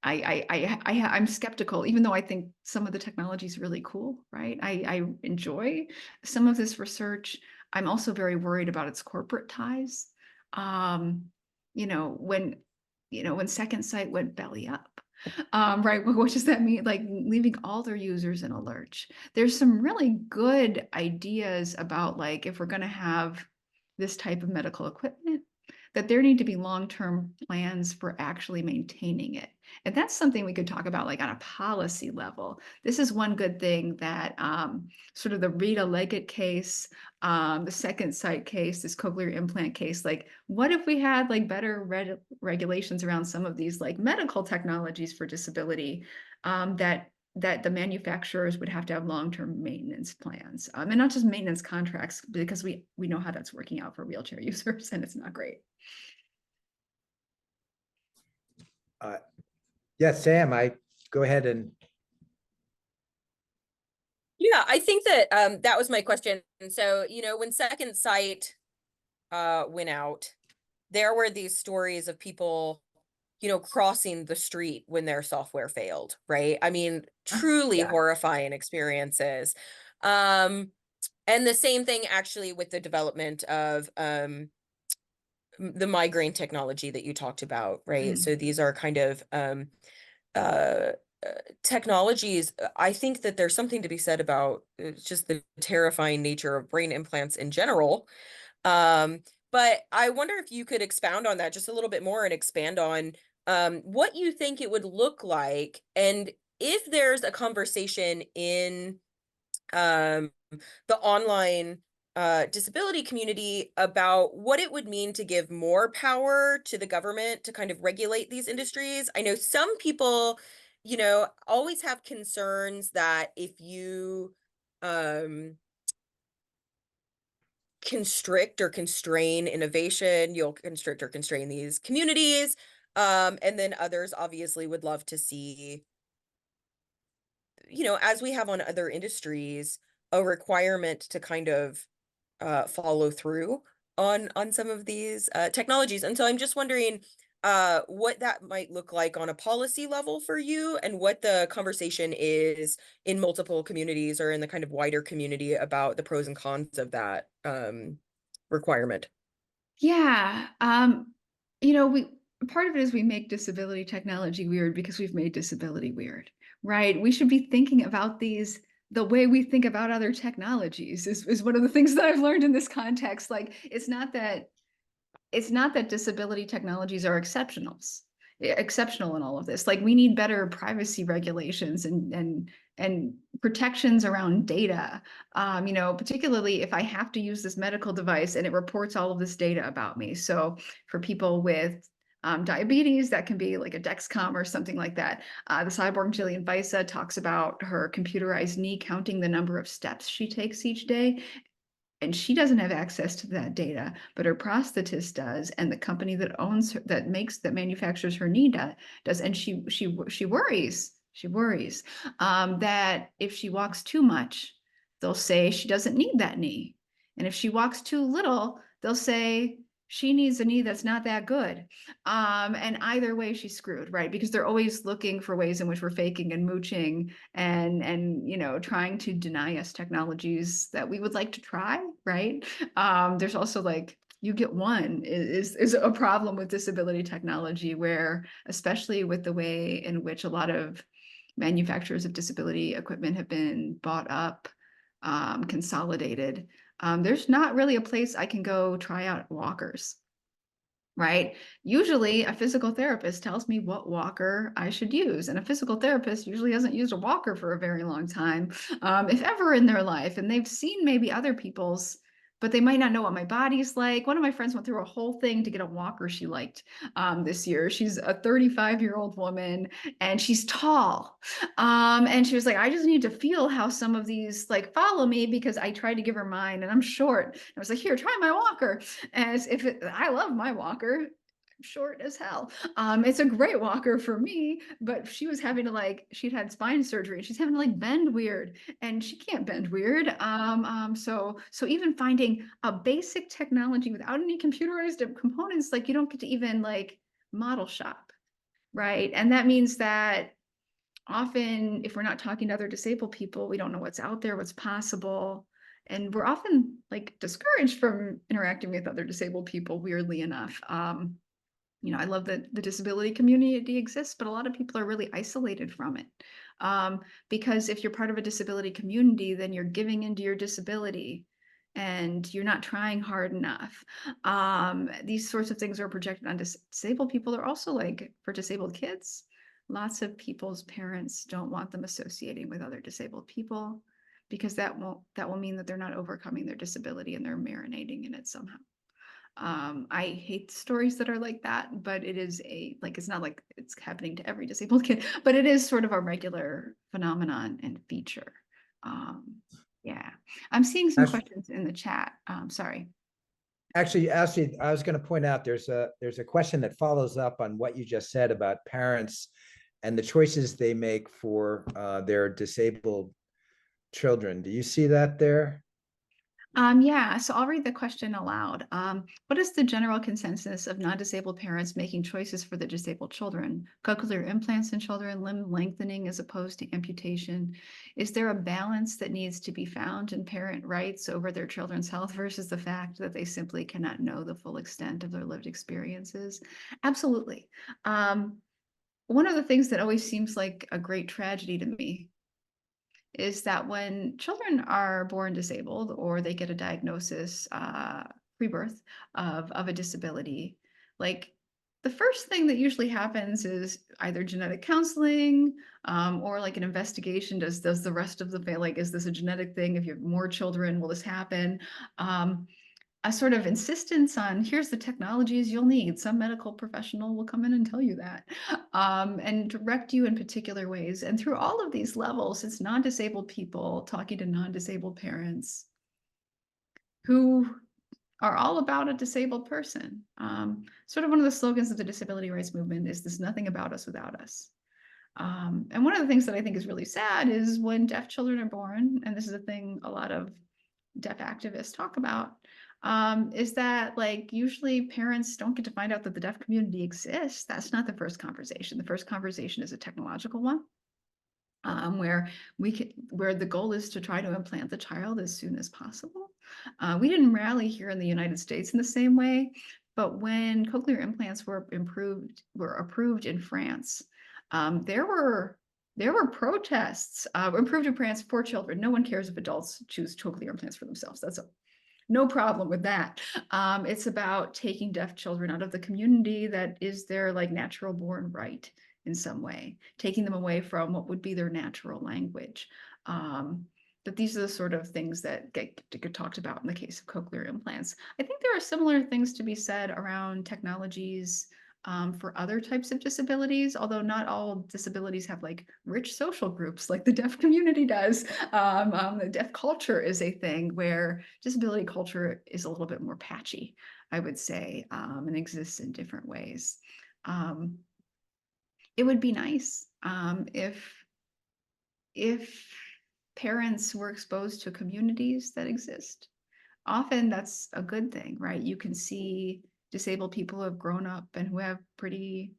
I'm skeptical, even though I think some of the technology is really cool, right? I enjoy some of this research. I'm also very worried about its corporate ties. When Second Sight went belly up, right? What does that mean? Like leaving all their users in a lurch. There's some really good ideas about like if we're going to have this type of medical equipment, that there need to be long-term plans for actually maintaining it. And that's something we could talk about like on a policy level. This is one good thing that sort of the Rita Leggett case, the Second Sight case, this cochlear implant case, like what if we had like better regulations around some of these like medical technologies for disability, that the manufacturers would have to have long-term maintenance plans, and not just maintenance contracts, because we know how that's working out for wheelchair users and it's not great. Yes, Sam, I go ahead and. Yeah, I think that that was my question. So, when Second Sight went out, there were these stories of people, crossing the street when their software failed, right? I mean, truly Yeah. horrifying experiences. And the same thing actually with the development of the migraine technology that you talked about, right? So these are kind of uh technologies. I think that there's something to be said about just the terrifying nature of brain implants in general. But I wonder if you could expound on that just a little bit more and expand on what you think it would look like, and if there's a conversation in the online disability community about what it would mean to give more power to the government to kind of regulate these industries. I know some people always have concerns that if you um, constrict or constrain innovation, you'll constrict or constrain these communities. And then others obviously would love to see, as we have on other industries, a requirement to kind of follow through on some of these technologies. And so I'm just wondering what that might look like on a policy level for you, and what the conversation is in multiple communities or in the kind of wider community about the pros and cons of that requirement. Yeah. We part of it is we make disability technology weird because we've made disability weird, right? We should be thinking about these the way we think about other technologies is one of the things that I've learned in this context. Like, it's not that disability technologies are exceptional in all of this. Like, we need better privacy regulations and protections around data. Particularly if I have to use this medical device and it reports all of this data about me. So for people with diabetes, that can be like a Dexcom or something like that. The cyborg Jillian Visa talks about her computerized knee counting the number of steps she takes each day. And she doesn't have access to that data, but her prosthetist does, and the company that owns her, that manufactures her knee does. And she worries. She worries that if she walks too much, they'll say she doesn't need that knee, and if she walks too little, they'll say she needs a knee that's not that good. And either way, she's screwed, right? Because they're always looking for ways in which we're faking and mooching and trying to deny us technologies that we would like to try, right? There's also like you get one is a problem with disability technology, where especially with the way in which a lot of manufacturers of disability equipment have been bought up, consolidated. There's not really a place I can go try out walkers, right? Usually a physical therapist tells me what walker I should use. And a physical therapist usually hasn't used a walker for a very long time, if ever in their life. And they've seen maybe other people's, but they might not know what my body's like. One of my friends went through a whole thing to get a walker she liked this year. She's a 35-year-old woman and she's tall. And she was like, I just need to feel how some of these like follow me, because I tried to give her mine and I'm short. I was like, here, try my walker. As if I love my walker. I'm short as hell. It's a great walker for me, but she was having to she'd had spine surgery and she's having to bend weird, and she can't bend weird. So even finding a basic technology without any computerized components, you don't get to even model shop, right? And that means that often if we're not talking to other disabled people, we don't know what's out there, what's possible. And we're often discouraged from interacting with other disabled people, weirdly enough. I love that the disability community exists, but a lot of people are really isolated from it. Because if you're part of a disability community, then you're giving into your disability and you're not trying hard enough. These sorts of things are projected on disabled people. They're also for disabled kids. Lots of people's parents don't want them associating with other disabled people, because that will mean that they're not overcoming their disability and they're marinating in it somehow. I hate stories that are like that, but it is it's not like it's happening to every disabled kid, but it is sort of a regular phenomenon and feature. Yeah, I'm seeing some questions in the chat. Sorry. Actually, I was going to point out there's a question that follows up on what you just said about parents and the choices they make for their disabled children. Do you see that there? Yeah, so I'll read the question aloud. What is the general consensus of non-disabled parents making choices for the disabled children? Cochlear implants in children, limb lengthening as opposed to amputation? Is there a balance that needs to be found in parent rights over their children's health versus the fact that they simply cannot know the full extent of their lived experiences? Absolutely. One of the things that always seems like a great tragedy to me is that when children are born disabled or they get a diagnosis pre-birth of a disability, the first thing that usually happens is either genetic counseling or an investigation. Does the rest of the family, is this a genetic thing? If you have more children, will this happen? a sort of insistence on here's the technologies you'll need. Some medical professional will come in and tell you that, and direct you in particular ways. And through all of these levels, it's non-disabled people talking to non-disabled parents who are all about a disabled person. Sort of one of the slogans of the disability rights movement is "There's nothing about us without us." And one of the things that I think is really sad is when deaf children are born, and this is a thing a lot of deaf activists talk about, is that like usually parents don't get to find out that the deaf community exists. That's not the first conversation. The first conversation is a technological one, where the goal is to try to implant the child as soon as possible. We didn't rally here in the United States in the same way, but when cochlear implants were approved in France, there were protests. Approved in France for children. No one cares if adults choose cochlear implants for themselves. That's no problem with that. It's about taking deaf children out of the community that is their like natural born right in some way, taking them away from what would be their natural language. But these are the sort of things that get talked about in the case of cochlear implants. I think there are similar things to be said around technologies for other types of disabilities, although not all disabilities have like rich social groups like the deaf community does. The deaf culture is a thing where disability culture is a little bit more patchy, I would say, and exists in different ways. It would be nice if parents were exposed to communities that exist. Often that's a good thing, right? You can see disabled people who have grown up and who have pretty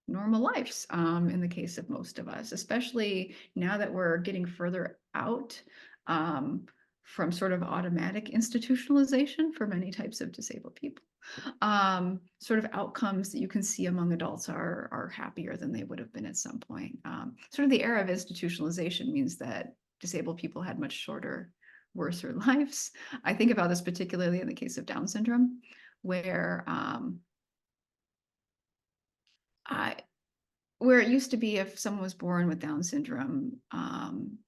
normal lives, in the case of most of us, especially now that we're getting further out from sort of automatic institutionalization for many types of disabled people. Sort of outcomes that you can see among adults are happier than they would have been at some point. Sort of the era of institutionalization means that disabled people had much shorter, worser lives. I think about this particularly in the case of Down syndrome, where where it used to be if someone was born with Down syndrome,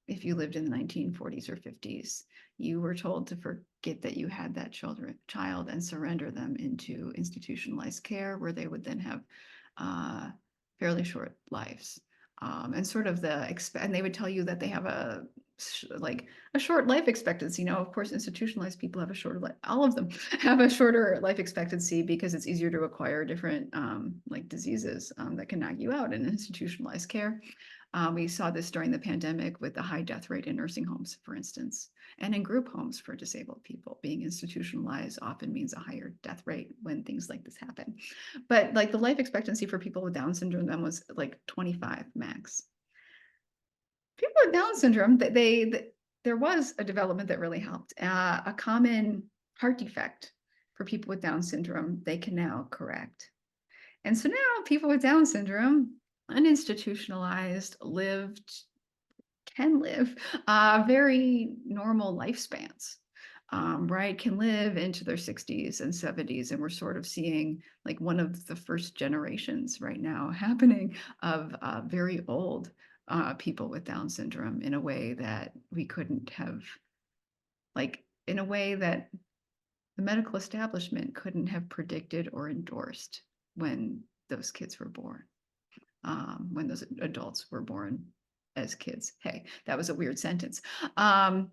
if you lived in the 1940s or 50s, you were told to forget that you had that child and surrender them into institutionalized care, where they would then have fairly short lives. And sort of and they would tell you that they have a short life expectancy. Now, of course, institutionalized people have a shorter life. All of them have a shorter life expectancy because it's easier to acquire different like diseases that can knock you out in institutionalized care. We saw this during the pandemic with the high death rate in nursing homes, for instance, and in group homes for disabled people. Being institutionalized often means a higher death rate when things like this happen. But like the life expectancy for people with Down syndrome then was like 25 max. People with Down syndrome, there was a development that really helped. A common heart defect for people with Down syndrome, they can now correct. And so now people with Down syndrome, uninstitutionalized, can live very normal lifespans, right? Can live into their 60s and 70s. And we're sort of seeing like one of the first generations right now happening of very old people with Down syndrome in a way that we couldn't have, like in a way that the medical establishment couldn't have predicted or endorsed when those kids were born, when those adults were born as kids. Hey, that was a weird sentence. The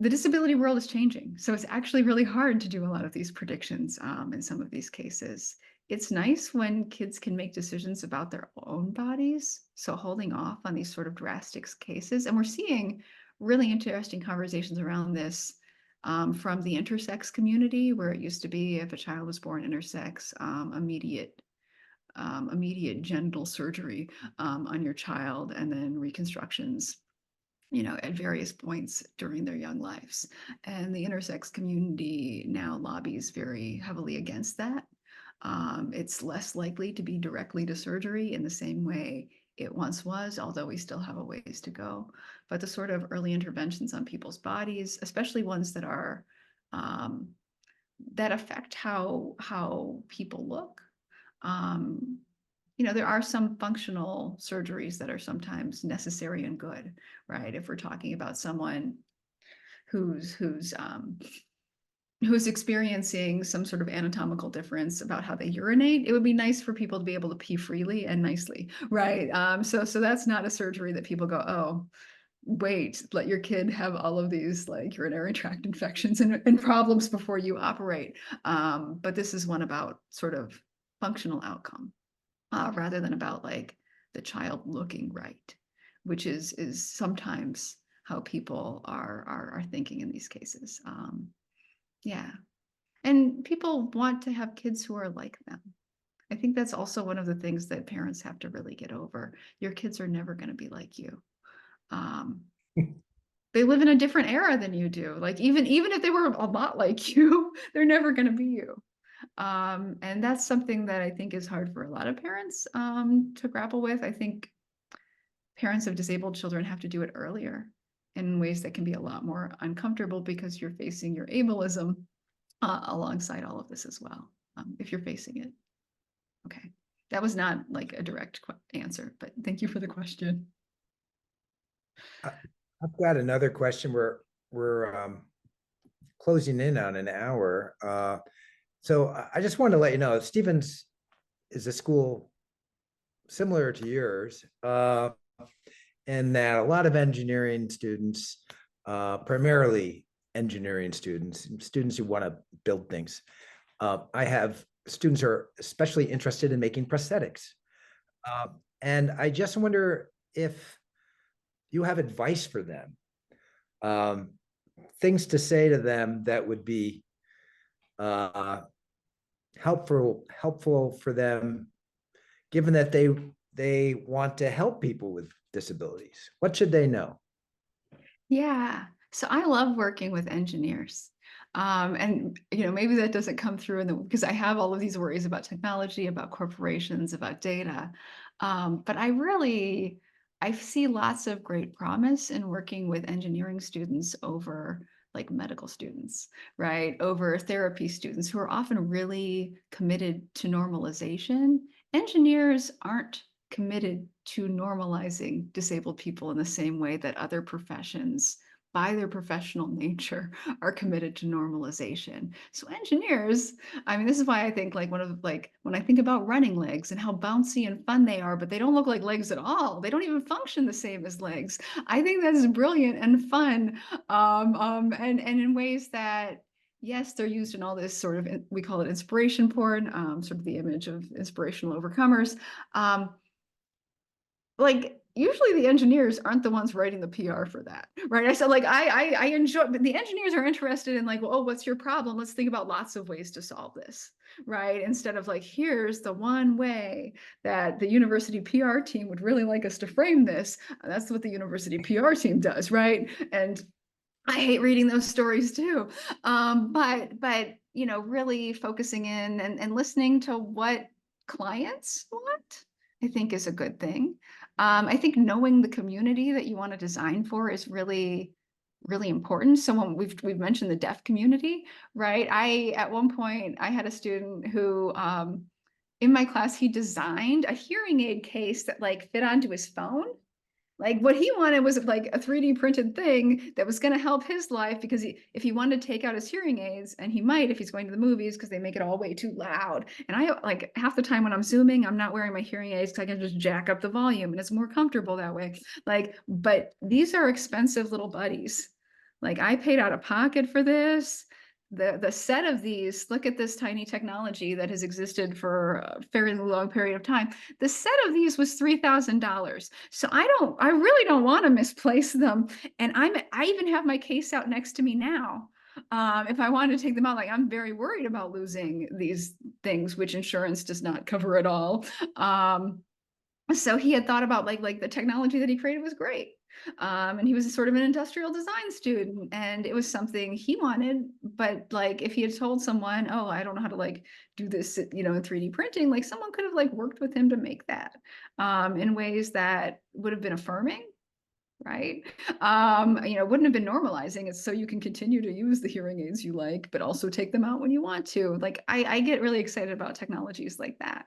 disability world is changing, so it's actually really hard to do a lot of these predictions in some of these cases. It's nice when kids can make decisions about their own bodies, so holding off on these sort of drastic cases. And we're seeing really interesting conversations around this from the intersex community, where it used to be if a child was born intersex, immediate genital surgery on your child, and then reconstructions, at various points during their young lives. And the intersex community now lobbies very heavily against that. It's less likely to be directly to surgery in the same way it once was, although we still have a ways to go. But the sort of early interventions on people's bodies, especially ones that are that affect how people look. There are some functional surgeries that are sometimes necessary and good, right? If we're talking about someone who's who's experiencing some sort of anatomical difference about how they urinate, it would be nice for people to be able to pee freely and nicely, right? So that's not a surgery that people go, oh, wait, let your kid have all of these like urinary tract infections and problems before you operate. But this is one about sort of functional outcome, rather than about like the child looking right, which is sometimes how people are thinking in these cases. Yeah. And people want to have kids who are like them. I think that's also one of the things that parents have to really get over. Your kids are never going to be like you. Um, they live in a different era than you do. Like even if they were a lot like you, they're never going to be you. And that's something that I think is hard for a lot of parents to grapple with. I think parents of disabled children have to do it earlier in ways that can be a lot more uncomfortable because you're facing your ableism alongside all of this as well, if you're facing it. Okay, that was not like a direct answer, but thank you for the question. I've got another question. We're closing in on an hour. So I just wanted to let you know, Stevens is a school similar to yours, and that a lot of engineering students, primarily engineering students who want to build things. I have students who are especially interested in making prosthetics. And I just wonder if you have advice for them, things to say to them that would be helpful for them, given that they want to help people with disabilities. What should they know? Yeah, so I love working with engineers. And maybe that doesn't come through because I have all of these worries about technology, about corporations, about data. But I see lots of great promise in working with engineering students over like medical students, right? Over therapy students who are often really committed to normalization. Engineers aren't committed to normalizing disabled people in the same way that other professions, by their professional nature, are committed to normalization. So engineers, I mean, this is why I think like when I think about running legs and how bouncy and fun they are, but they don't look like legs at all. They don't even function the same as legs. I think that's brilliant and fun, and in ways that, yes, they're used in all this sort of, we call it inspiration porn, sort of the image of inspirational overcomers. Like usually the engineers aren't the ones writing the PR for that, right? I said like I enjoy, but the engineers are interested in like, well, oh, what's your problem? Let's think about lots of ways to solve this, right? Instead of like, here's the one way that the university PR team would really like us to frame this. That's what the university PR team does, right? And I hate reading those stories too. But really focusing in and listening to what clients want, I think is a good thing. I think knowing the community that you want to design for is really, really important. So when we've mentioned the deaf community, right? At one point I had a student who in my class, he designed a hearing aid case that like fit onto his phone. Like what he wanted was like a 3D printed thing that was going to help his life because if he wanted to take out his hearing aids, and he might if he's going to the movies because they make it all way too loud. And I like half the time when I'm Zooming, I'm not wearing my hearing aids because I can just jack up the volume and it's more comfortable that way. Like, but these are expensive little buddies. Like I paid out of pocket for this. The set of these, look at this tiny technology that has existed for a fairly long period of time. The set of these was $3,000. So I really don't want to misplace them. And I even have my case out next to me now. If I wanted to take them out, like I'm very worried about losing these things, which insurance does not cover at all. So he had thought about like the technology that he created was great. And he was sort of an industrial design student, and it was something he wanted. But like if he had told someone, oh, I don't know how to like do this, in 3D printing, like someone could have like worked with him to make that in ways that would have been affirming, right? Wouldn't have been normalizing it, so you can continue to use the hearing aids you like, but also take them out when you want to. Like I get really excited about technologies like that.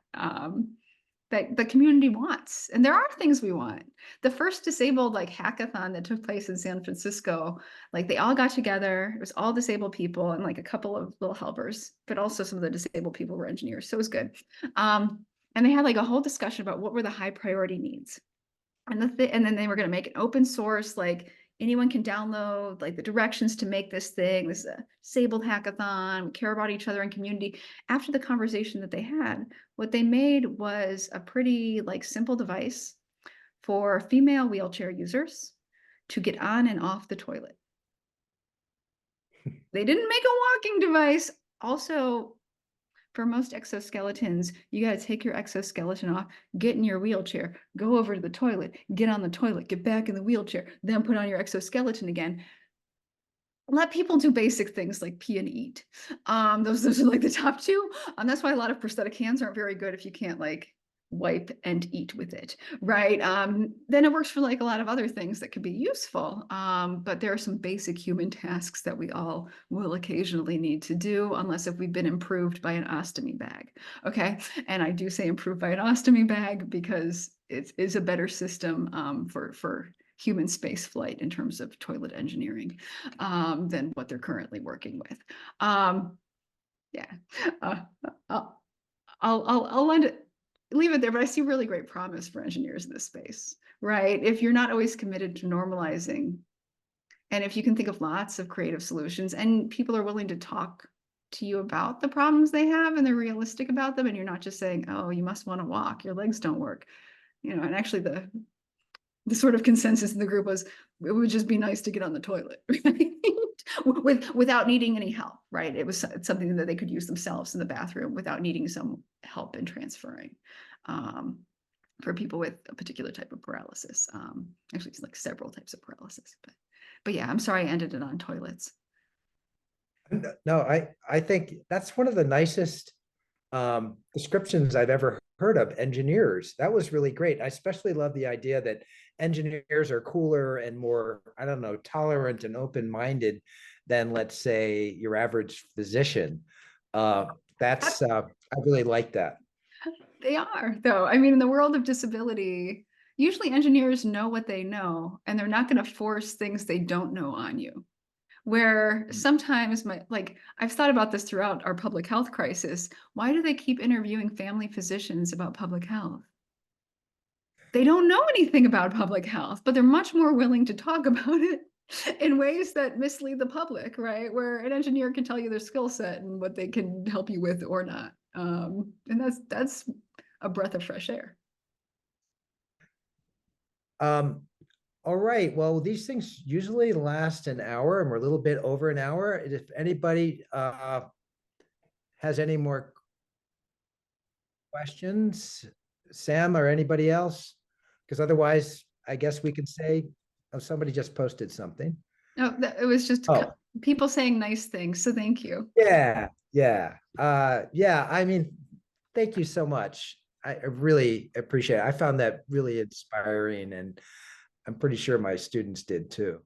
that the community wants. And there are things we want. The first disabled like hackathon that took place in San Francisco, like they all got together. It was all disabled people and like a couple of little helpers, but also some of the disabled people were engineers. So it was good. And they had like a whole discussion about what were the high priority needs. And then they were going to make an open source, like anyone can download like the directions to make this thing. This is a disabled hackathon. We care about each other and community. After the conversation that they had, what they made was a pretty like simple device for female wheelchair users to get on and off the toilet. They didn't make a walking device. Also, for most exoskeletons, you got to take your exoskeleton off, get in your wheelchair, go over to the toilet, get on the toilet, get back in the wheelchair, then put on your exoskeleton again. Let people do basic things like pee and eat. Those are like the top two. That's why a lot of prosthetic hands aren't very good if you can't like wipe and eat with it, right? Then it works for like a lot of other things that could be useful. But there are some basic human tasks that we all will occasionally need to do, unless if we've been improved by an ostomy bag, okay? And I do say improved by an ostomy bag because it is a better system for human space flight in terms of toilet engineering than what they're currently working with. Yeah, I'll leave it there, but I see really great promise for engineers in this space, right? If you're not always committed to normalizing, and if you can think of lots of creative solutions and people are willing to talk to you about the problems they have and they're realistic about them, and you're not just saying, oh, you must want to walk, your legs don't work, and actually the sort of consensus in the group was it would just be nice to get on the toilet, right? Without needing any help, right? It was something that they could use themselves in the bathroom without needing some help in transferring for people with a particular type of paralysis. Actually, it's like several types of paralysis, but yeah, I'm sorry I ended it on toilets. No, I think that's one of the nicest descriptions I've ever heard of engineers. That was really great. I especially love the idea that engineers are cooler and more, I don't know, tolerant and open-minded than, let's say, your average physician. I really like that. They are, though. I mean, in the world of disability, usually engineers know what they know, and they're not going to force things they don't know on you. Where sometimes I've thought about this throughout our public health crisis. Why do they keep interviewing family physicians about public health? They don't know anything about public health, but they're much more willing to talk about it in ways that mislead the public, right? Where an engineer can tell you their skill set and what they can help you with or not. And that's a breath of fresh air. All right. Well, these things usually last an hour, and we're a little bit over an hour. If anybody has any more questions, Sam or anybody else, because otherwise, I guess we could say, oh, somebody just posted something. No, it was just people saying nice things. So thank you. Yeah. I mean, thank you so much. I really appreciate it. I found that really inspiring, and I'm pretty sure my students did too.